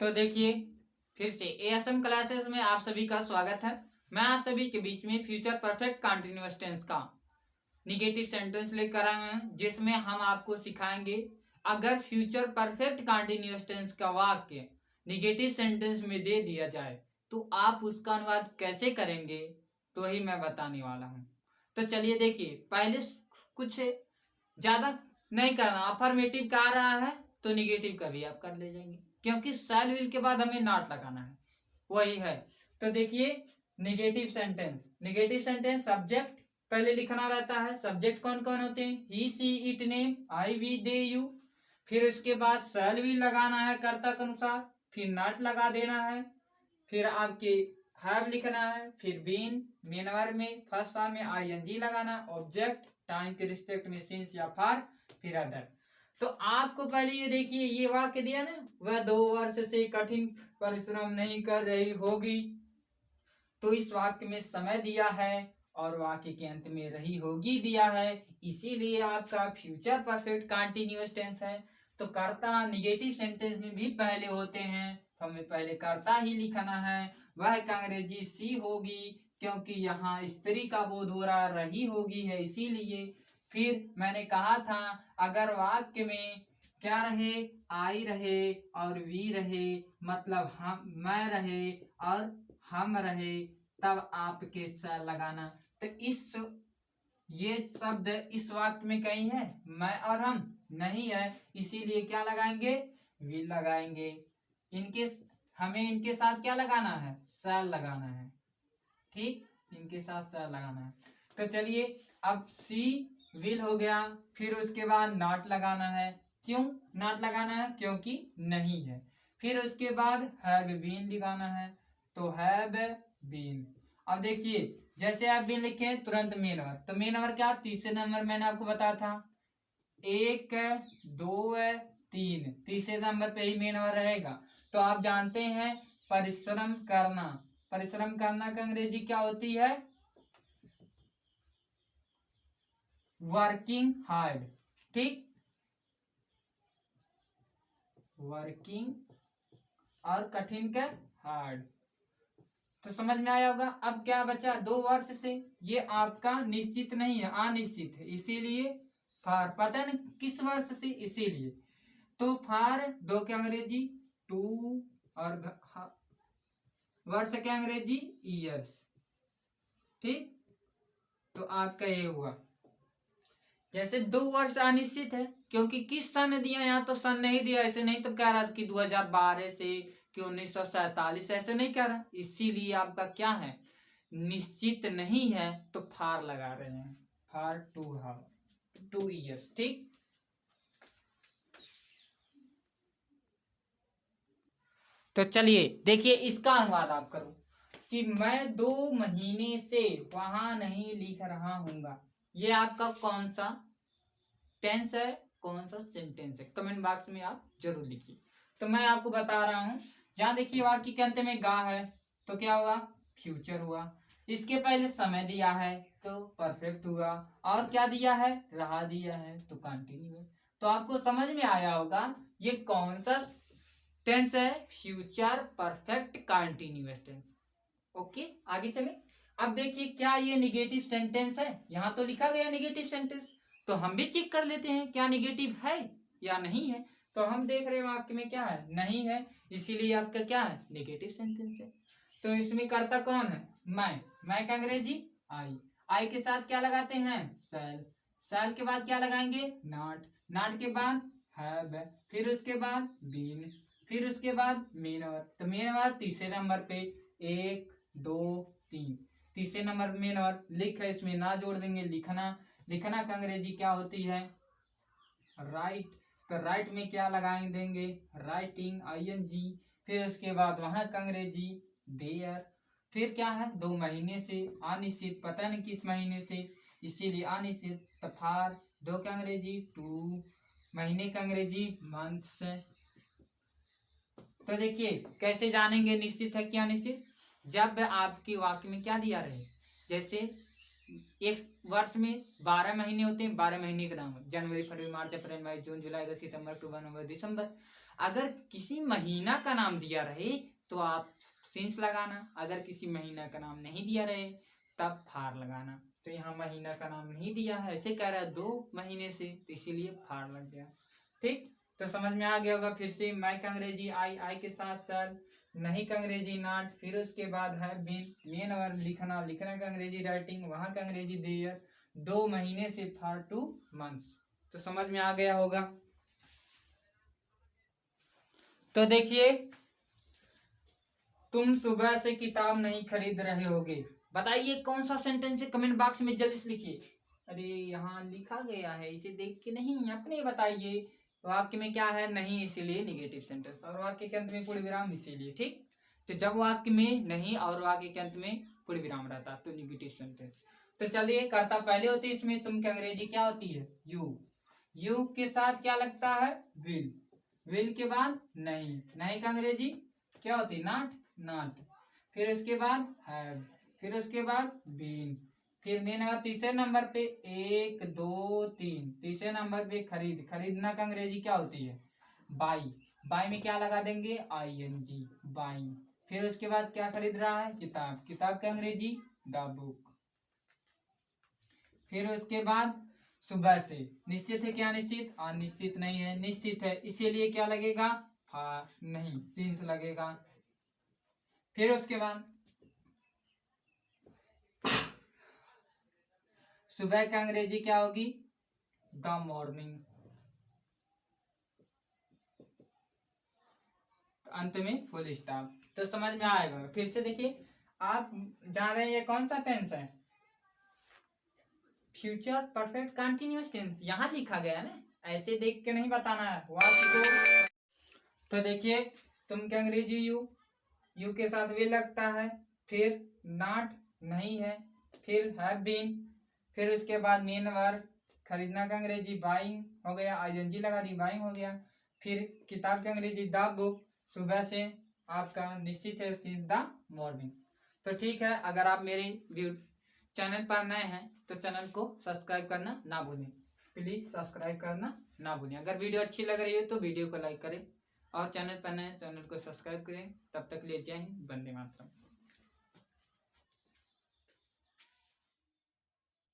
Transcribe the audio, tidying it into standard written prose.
तो देखिए, फिर से एएसएम क्लासेस में आप सभी का स्वागत है। मैं आप सभी के बीच में फ्यूचर परफेक्ट कंटीन्यूअस टेंस का निगेटिव सेंटेंस लेकर आए हैं, जिसमें हम आपको सिखाएंगे अगर फ्यूचर परफेक्ट कंटीन्यूअस टेंस का वाक्य निगेटिव सेंटेंस में दे दिया जाए तो आप उसका अनुवाद कैसे करेंगे, तो ही मैं बताने वाला हूं। तो चलिए देखिए, पहले कुछ ज्यादा नहीं करना। अफर्मेटिव का आ रहा है तो निगेटिव का भी आप कर ले जाएंगे, क्योंकि शैल विल के बाद हमें नॉट लगाना है, वही है। तो देखिए, निगेटिव सेंटेंस सब्जेक्ट पहले लिखना रहता है। सब्जेक्ट कौन कौन होते हैं? He see it name, I we they you. फिर उसके बाद शैल विल लगाना है कर्ता के अनुसार, फिर नॉट लगा देना है, फिर आपके हैव लिखना है, फिर बीन मेन वर्ब में फर्स्ट फॉर्म में आईएनजी लगाना, ऑब्जेक्ट टाइम के रिस्पेक्ट में सिंस या फॉर, फिर अदर। तो आपको पहले ये देखिए, ये वाक्य दिया ना, वह 2 वर्ष से कठिन परिश्रम नहीं कर रही होगी। तो इस वाक्य में समय दिया है और वाक्य के अंत में रही होगी दिया है, इसीलिए आपका फ्यूचर परफेक्ट कंटीन्यूअस टेंस है। तो कर्ता निगेटिव सेंटेंस में भी पहले होते हैं, तो हमें पहले कर्ता ही लिखना है। वह का अंग्रेजी सी होगी, क्योंकि यहाँ स्त्री का बोध हो रहा रही होगी है, इसीलिए। फिर मैंने कहा था अगर वाक्य में क्या रहे, आई रहे और वी रहे, मतलब हम मैं रहे और हम रहे, तब आपके स लगाना। तो इस ये शब्द इस वाक्य में कहीं है? मैं और हम नहीं है, इसीलिए क्या लगाएंगे? विल लगाएंगे। इनके हमें इनके साथ क्या लगाना है? शैल लगाना है। ठीक, इनके साथ शैल लगाना है। तो चलिए, अब सी विल हो गया, फिर उसके बाद नॉट लगाना है। क्यों नॉट लगाना है? क्योंकि नहीं है। फिर उसके बाद हैव बीन लगाना है, तो हैव बीन। अब देखिए, जैसे आप बीन लिखे तुरंत मेन वर्ब, तो मेन वर्ब क्या? तीसरे नंबर मैंने आपको बताया था, 1 2 3, तीसरे नंबर पे ही मेन वर्ब रहेगा। तो आप जानते हैं परिश्रम करना, परिश्रम करना का अंग्रेजी क्या होती है? Working hard. ठीक, वर्किंग और कठिन का हार्ड। तो समझ में आया होगा। अब क्या बचा? 2 वर्ष से, ये आपका निश्चित नहीं है, अनिश्चित है, इसीलिए फार। पता नहीं किस वर्ष से, इसीलिए। तो फार 2 के अंग्रेजी 2 और वर्ष के अंग्रेजी ईयर्स। ठीक, तो आपका ये हुआ। जैसे 2 वर्ष अनिश्चित है, क्योंकि किस सन दिया, यहाँ तो सन नहीं दिया, ऐसे नहीं तो कह रहा कि 2012 से कि 1947, ऐसे नहीं कह रहा, इसीलिए आपका क्या है? निश्चित नहीं है, तो फार लगा रहे हैं, फार 2 ईयर्स। ठीक, तो चलिए देखिए, इसका अनुवाद आप करो कि मैं 2 महीने से वहां नहीं लिख रहा हूंगा। ये आपका कौन सा टेंस है, कौन सा सेंटेंस है? कमेंट बॉक्स में आप जरूर लिखिए। तो मैं आपको बता रहा हूं, यहां देखिए वाक्य के अंत में गा है, तो क्या हुआ? फ्यूचर हुआ। इसके पहले समय दिया है, तो परफेक्ट हुआ। और क्या दिया है? रहा दिया है, तो कंटिन्यूअस। तो आपको समझ में आया होगा ये कौन सा टेंस है? Future perfect continuous tense. Okay, आगे चले। अब देखिए, क्या ये निगेटिव सेंटेंस है? यहां तो लिखा गया निगेटिव सेंटेंस, तो हम भी चेक कर लेते हैं क्या निगेटिव है या नहीं है। तो हम देख रहे हैं वाक्य में क्या है? नहीं है, इसीलिए आपका क्या है? निगेटिव सेंटेंस है। तो इसमें कर्ता कौन है? मैं का अंग्रेजी आई। आई के साथ क्या लगाते हैं? शैल। शैल के बाद क्या लगाएंगे? नॉट। नॉट के बाद हैव, फिर उसके बाद बीन, फिर उसके बाद मेन वर्ब। तो मेन वर्ब तीसरे नंबर पे, 1 2 3, तीसरे नंबर मेन वर्ब। लिख है, इसमें ना जोड़ देंगे, लिखना। लिखना का अंग्रेजी क्या होती है? राइट। तो राइट में क्या लगाएंगे? देंगे राइटिंग, आईएनजी। फिर उसके बाद वहां का अंग्रेजी देयर। फिर क्या है? 2 महीने से, अनिश्चित, पता नहीं किस महीने से, इसीलिए अनिश्चित। तो फार 2 का अंग्रेजी 2, महीने का अंग्रेजी मंथ्स। तो देखिए, कैसे जानेंगे निश्चित है क्या अनिश्चित? जब आपके वाक्य में क्या दिया रहे, जैसे एक वर्ष में 12 महीने होते हैं, 12 महीने का नाम है, जनवरी फरवरी मार्च अप्रैल मई जून जुलाई अगस्त सितंबर अक्टूबर नवंबर दिसंबर। अगर किसी महीना का नाम दिया रहे तो आप सिंस लगाना, अगर किसी महीना का नाम नहीं दिया रहे तब फार लगाना। तो यहाँ महीना का नाम नहीं दिया है, ऐसे कह रहा है 2 महीने से, तो इसीलिए फार लग गया। ठीक, तो समझ में आ गया होगा। फिर से मैं का अंग्रेजी आई के साथ सर, नहीं का अंग्रेजी नॉट, फिर उसके बाद है बीन, मेन वर्ब लिखना, लिखने का अंग्रेजी राइटिंग, वहां का अंग्रेजी देयर, 2 महीने से फॉर 2 मंथ्स। तो समझ में आ गया होगा। तो देखिए, तुम सुबह से किताब नहीं खरीद रहे होगे, बताइए कौन सा सेंटेंस है, कमेंट बॉक्स में जल्दी से लिखिए। अरे यहाँ लिखा गया है, इसे देख के नहीं, अपने बताइए। वाक्य में क्या है, नहीं, इसीलिए निगेटिव सेंटेंस, और वाक्य के अंत में पूर्ण विराम इसीलिए। ठीक, तो जब वाक्य में नहीं और वाक्य के अंत में पूर्ण विराम रहता तो निगेटिव सेंटेंस। तो चलिए, कर्ता पहले होती है इसमें, तुम की अंग्रेजी क्या होती है, यू, यू के साथ क्या लगता है, विल, विल के बाद नहीं, नहीं का अंग्रेजी क्या होती है, नॉट, नॉट, फिर उसके बाद हैव, फिर उसके बाद बीन, फिर मेन है तीसरे नंबर पे 1 2 3, तीसरे नंबर पे खरीद, खरीदना का अंग्रेजी क्या होती है, बाई, बाई में क्या लगा देंगे, ING, बाइंग। फिर उसके बाद क्या खरीद रहा है, किताब, किताब का अंग्रेजी द बुक। फिर उसके बाद सुबह से, निश्चित है क्या निश्चित, अनिश्चित नहीं है, निश्चित है, इसीलिए क्या लगेगा, नहीं, सिंस लगेगा। फिर उसके बाद सुबह का अंग्रेजी क्या होगी, द मॉर्निंग। अंत में फुल स्टॉप। तो समझ में आएगा। फिर से देखिए, आप जान रहे हैं ये कौन सा टेंस है, फ्यूचर परफेक्ट कंटिन्यूअस टेंस, यहाँ लिखा गया है ना, ऐसे देख के नहीं बताना है वाक्य। तो देखिए, तुम के अंग्रेजी यू, यू के साथ वे लगता है, फिर नॉट नहीं है, फिर हैव बीन, फिर उसके बाद मेन वर्ब, खरीदना का अंग्रेजी बाइंग हो गया, ING लगा दी, बाइंग हो गया। फिर किताब का अंग्रेजी द बुक, सुबह से आपका निश्चित है सिंस द मॉर्निंग। तो ठीक है, अगर आप मेरे चैनल पर नए हैं तो चैनल को सब्सक्राइब करना ना भूलें, प्लीज सब्सक्राइब करना ना भूलें। अगर वीडियो अच्छी लग रही है तो वीडियो को लाइक करें, और चैनल पर नए चैनल को सब्सक्राइब करें। तब तक ले, जय हिंद, वंदे मातरम।